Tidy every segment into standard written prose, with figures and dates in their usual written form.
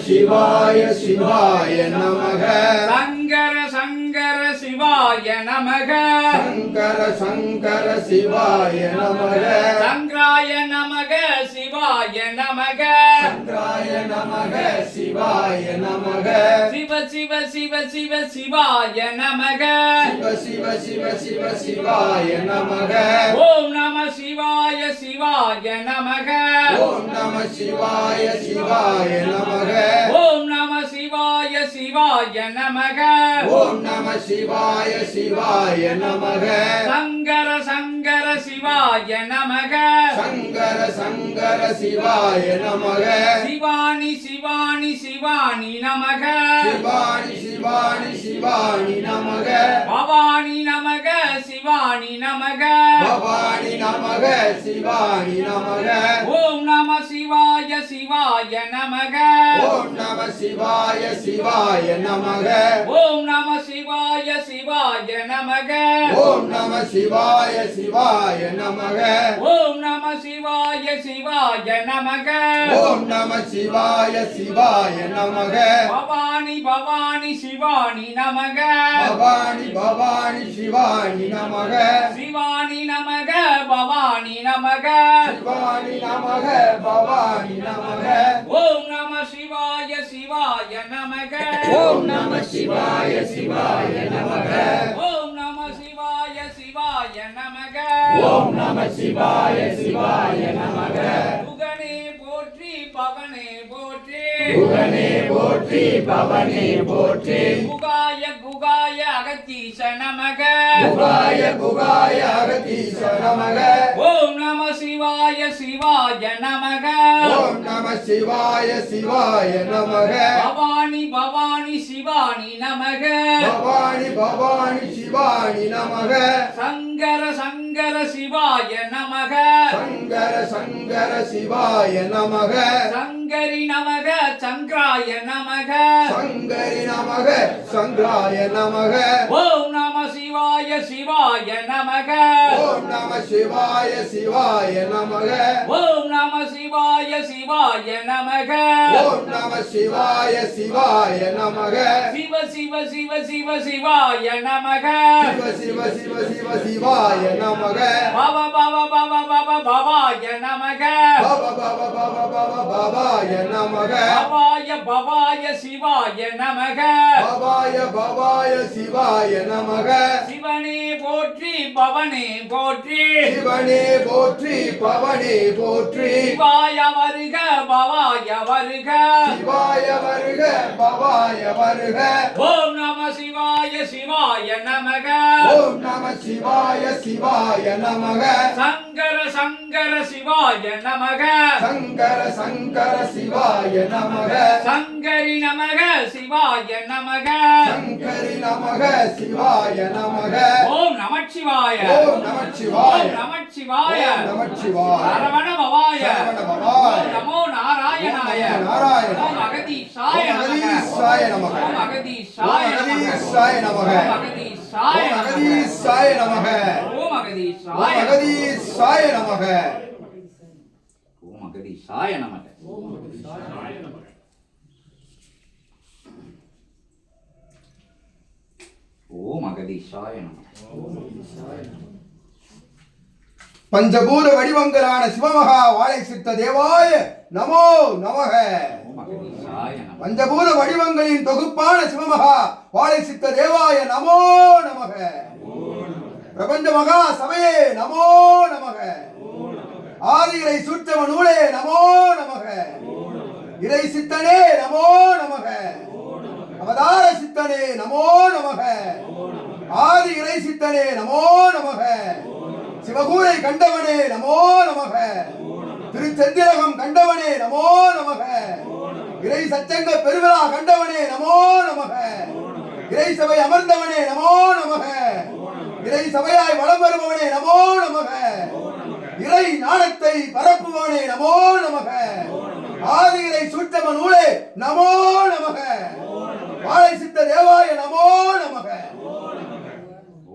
சிவாய சிவாய நமக. சங்கர சங்கர சிவாய நமக. சங்கர சங்கர சிவாய நமக. சங்கராய நமக சிவாய நமக. சங்கராய நமக சிவாய நமக. சிவ சிவ சிவ சிவ சிவாய நமக. சிவ சிவ சிவ சிவ சிவாய நமக. ஓம் நம சிவாய சிவாய நமக. ஓம் நம சிவாய சிவாய நமக. ஓம் நம சிவாய சிவாய நமக. ஓம் நம சிவாய சிவாய நமக. சங்கர சங்கர சிவாய நமக. சங்கர சங்கர சிவாய நமக. சிவானி சிவானி சிவானி நமக. சிவானி சிவானி சிவானி நமக. பவானி நமக சிவானி நமக. பவானி நமக சிவானி நமக. ஓம் நம சிவாய சிவாய நமக. ஓம் நம சிவாய சிவாய நமக. ஓம் நம சிவாய சிவாய நமக. ஓம் நம சிவாய சிவாய நமக. ஓம் நம சிவாய சிவாய நமக. ஓம் நம சிவாய சிவாய நமக. பவானி பவானி சிவானி நமக. பவானி பவானி சிவானி நமக. சிவானி நமக பவானி நமக. சிவானி நமக பவானி நமக. ஓம் நம சிவாய சிவாய நமக. ஓம் நம சிவாய சிவாய நமக. ஓம் நம சிவாய சிவாய நமக. ஓம் நம சிவாய சிவாய நமக. குகனே போற்றி பவனே போற்றி. குகனே போற்றி பவனே போற்றி. குகாய குகாய அகத்தீச நமக. குகாய குகாய அகதீச நமக. ஓம் நம சிவாய சிவாய நமக. ஓம் நம சிவாய சிவாய நமக. பவானி பவானி சிவானி நமக. பவானி பவானி சிவானி நமக. சங்கர சங்கர சிவாய நமக. சங்கர சங்கர சிவாய நமக. சங்கரி நமக சங்கராய நமக. சங்கரி நமக சங்கராய நமக. ஓம் நம சிவாய சிவாய நமக. ஓம் நம சிவாய சிவாய நமக. ஓம் நம சிவாய சிவாய நமக. ஓம் நம சிவாய சிவாய நமக. சிவ சிவ சிவ சிவ சிவாய நமக. சிவ சிவ சிவ சிவ சிவாய நமக. பவ பவ பவ பவ பவாய நமக. பவ பவ பவ பவ பவாய நமக. பவாய பவாய சிவாய நமக. பவாய பவாய சிவாய நமக. சிவனே போற்றி பவனே போற்றி. சிவனே போற்றி பவனே போற்றி. சிவாய வருக பவாய வருக. சிவாய வருக பவாய வருக. ஓம் நம சிவாய சிவாய நமக. ஓம் நம சிவாய சிவாய நமக. சங்கர சங்கர சிவாய நமக. சங்கர சங்கர சிவாய நமக. சங்கரி நமக சிவாய நமக. சங்கரி நமக சிவாய நமக. ஓம் நமச்சிவாய. ஓம் நமச்சிவாய. ஓம் நமச்சிவாய. ஓம் நமச்சிவாய. சரவண பவாய. சரவண பவாய. ஓம் நமோ நாராயணாய. ஓம் நமோ நாராயண. ஓம் அகதீசாய ஓம் நமக. அகதீசாய நமக. ஓம் அகதீசாய ஓம் நமக. அகதீசாய நமக. ஓம் அகதீசாய ஓம் நமக. அகதீசாய நமக. ஓம் ஓம் அகதீசாய நமக. அகதீசாய நமக. ஓம் அகதீசாய நமக. ஓம் அகதீசாய நமக. பஞ்சபூத வடிவங்களான சிவமகா வாழை சித்த தேவாய நமோ நமக. ஓம் அகதீசாய நமக. பஞ்சபூத வடிவங்களின் தொகுப்பான சிவமகா வாழை சித்த தேவாய நமோ நமக. பிரபஞ்ச மகா சபையே நமோ நமக. ஆதிகளை சூட்சம நூலே நமோ நமக. இறை சித்தனே நமோ நமக. அவதார சித்தனே நமோ நமக. ஆதி இறை சித்தனே நமோ நமக. சிவகூரை கண்டவனே நமோ நமக. திருச்செந்திரகம் கண்டவனே நமோ நமக. இறை சச்சங்க பெருவிழா கண்டவனே நமோ நமக. இறை சபை அமர்ந்தவனே நமோ நமக. இறை சபையாய் வலம் வருபவனே நமோ நமக. இறை ஞானத்தை பரப்புபவனே நமோ நமக. ஆதி இறை சூட்சம நூலே நமோ நமக. வாழை சித்த தேவாய நமோ நமக.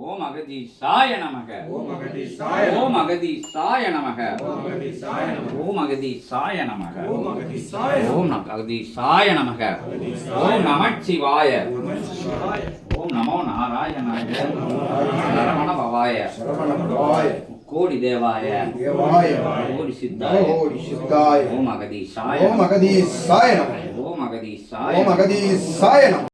ஓம் அகதீசாய நமக. ஓம் அகதீசாய நமக ஓம் அகதீசாய நமக ஓம் அகதீசாய நமக ஓம் நமச்சிவாய ஓம் நமோ நாராயணாய சரவண பவாய சரவணபவாய கோடி தேவாய தேவாய கோடி சித்தாய கோடி சித்தாய ஓம் அகதீசாய ஓம் அகதீசாய நம ஓம் அகதீசாய ஓம் அகதீசாய நம